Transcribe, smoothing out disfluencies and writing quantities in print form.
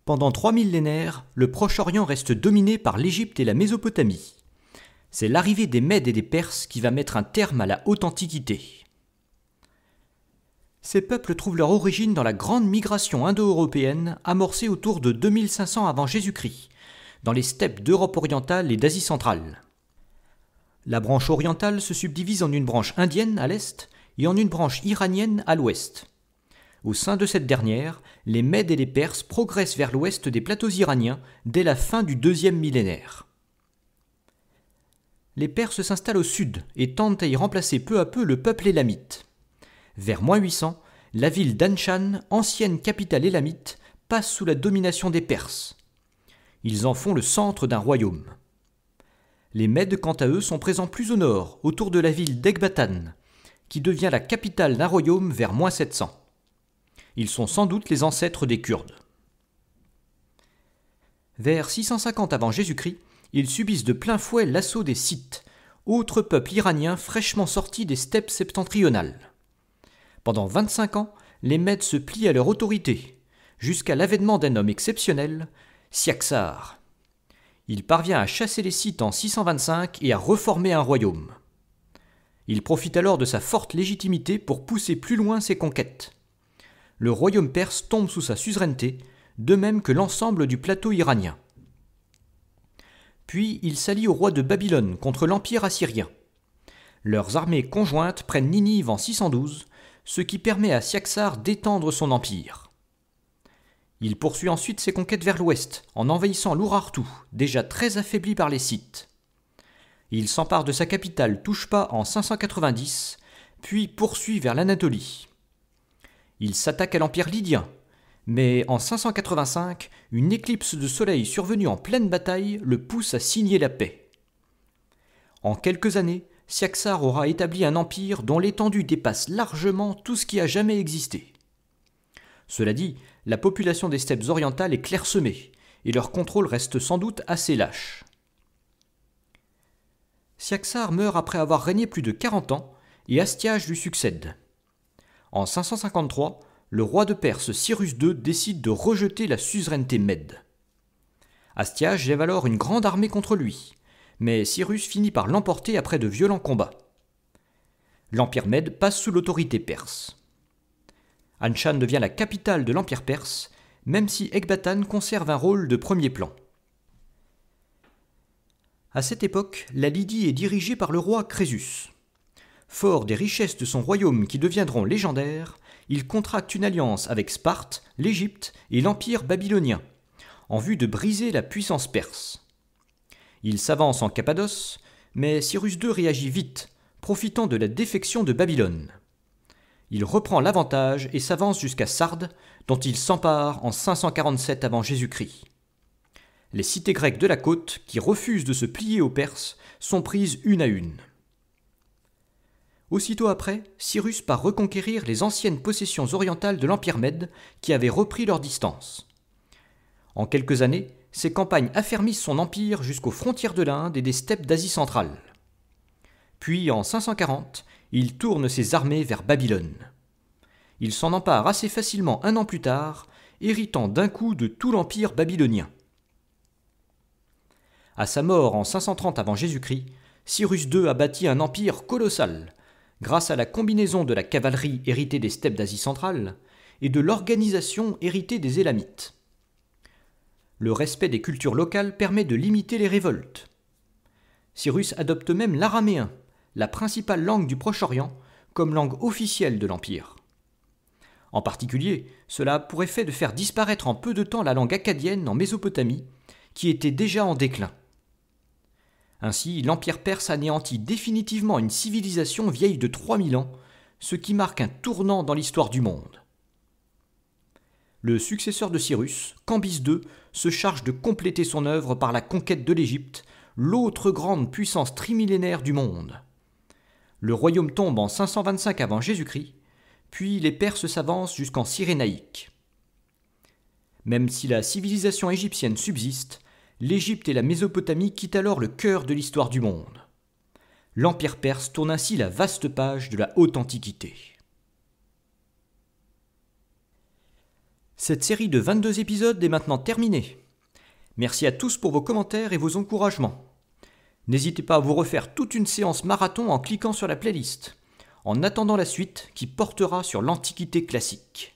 Pendant 3 millénaires, le Proche-Orient reste dominé par l'Égypte et la Mésopotamie. C'est l'arrivée des Mèdes et des Perses qui va mettre un terme à la Haute Antiquité. Ces peuples trouvent leur origine dans la grande migration indo-européenne amorcée autour de 2500 avant Jésus-Christ, dans les steppes d'Europe orientale et d'Asie centrale. La branche orientale se subdivise en une branche indienne à l'est et en une branche iranienne à l'ouest. Au sein de cette dernière, les Mèdes et les Perses progressent vers l'ouest des plateaux iraniens dès la fin du 2e millénaire. Les Perses s'installent au sud et tentent à y remplacer peu à peu le peuple élamite. Vers -800, la ville d'Anshan, ancienne capitale élamite, passe sous la domination des Perses. Ils en font le centre d'un royaume. Les Mèdes, quant à eux, sont présents plus au nord, autour de la ville d'Ecbatane, qui devient la capitale d'un royaume vers -700. Ils sont sans doute les ancêtres des Kurdes. Vers 650 avant Jésus-Christ, ils subissent de plein fouet l'assaut des Scythes, autre peuple iranien fraîchement sorti des steppes septentrionales. Pendant 25 ans, les Mèdes se plient à leur autorité, jusqu'à l'avènement d'un homme exceptionnel, Cyaxare. Il parvient à chasser les Scythes en 625 et à reformer un royaume. Il profite alors de sa forte légitimité pour pousser plus loin ses conquêtes. Le royaume perse tombe sous sa suzeraineté, de même que l'ensemble du plateau iranien. Puis il s'allie au roi de Babylone contre l'Empire assyrien. Leurs armées conjointes prennent Ninive en 612, ce qui permet à Cyaxare d'étendre son empire. Il poursuit ensuite ses conquêtes vers l'ouest, en envahissant l'Urartu, déjà très affaibli par les Scythes. Il s'empare de sa capitale Touchpa en 590, puis poursuit vers l'Anatolie. Il s'attaque à l'Empire lydien, mais en 585, une éclipse de soleil survenue en pleine bataille le pousse à signer la paix. En quelques années, Cyaxare aura établi un empire dont l'étendue dépasse largement tout ce qui a jamais existé. Cela dit, la population des steppes orientales est clairsemée, et leur contrôle reste sans doute assez lâche. Cyaxare meurt après avoir régné plus de 40 ans, et Astiage lui succède. En 553, le roi de Perse Cyrus II décide de rejeter la suzeraineté mède. Astiage lève alors une grande armée contre lui, mais Cyrus finit par l'emporter après de violents combats. L'empire mède passe sous l'autorité perse. Anshan devient la capitale de l'empire perse, même si Ecbatane conserve un rôle de premier plan. À cette époque, la Lydie est dirigée par le roi Crésus. Fort des richesses de son royaume qui deviendront légendaires, il contracte une alliance avec Sparte, l'Égypte et l'Empire babylonien, en vue de briser la puissance perse. Il s'avance en Cappadoce, mais Cyrus II réagit vite, profitant de la défection de Babylone. Il reprend l'avantage et s'avance jusqu'à Sardes, dont il s'empare en 547 avant Jésus-Christ. Les cités grecques de la côte, qui refusent de se plier aux Perses, sont prises une à une. Aussitôt après, Cyrus part reconquérir les anciennes possessions orientales de l'Empire mède qui avaient repris leur distance. En quelques années, ces campagnes affermissent son empire jusqu'aux frontières de l'Inde et des steppes d'Asie centrale. Puis, en 540, il tourne ses armées vers Babylone. Il s'en empare assez facilement un an plus tard, héritant d'un coup de tout l'empire babylonien. À sa mort en 530 avant Jésus-Christ, Cyrus II a bâti un empire colossal, grâce à la combinaison de la cavalerie héritée des steppes d'Asie centrale et de l'organisation héritée des Élamites. Le respect des cultures locales permet de limiter les révoltes. Cyrus adopte même l'araméen, la principale langue du Proche-Orient, comme langue officielle de l'Empire. En particulier, cela a pour effet de faire disparaître en peu de temps la langue akkadienne en Mésopotamie, qui était déjà en déclin. Ainsi, l'Empire perse anéantit définitivement une civilisation vieille de 3000 ans, ce qui marque un tournant dans l'histoire du monde. Le successeur de Cyrus, Cambyse II, se charge de compléter son œuvre par la conquête de l'Égypte, l'autre grande puissance trimillénaire du monde. Le royaume tombe en 525 avant Jésus-Christ, puis les Perses s'avancent jusqu'en Cyrénaïque. Même si la civilisation égyptienne subsiste, l'Égypte et la Mésopotamie quittent alors le cœur de l'histoire du monde. L'Empire perse tourne ainsi la vaste page de la Haute Antiquité. Cette série de 22 épisodes est maintenant terminée. Merci à tous pour vos commentaires et vos encouragements. N'hésitez pas à vous refaire toute une séance marathon en cliquant sur la playlist, en attendant la suite qui portera sur l'Antiquité classique.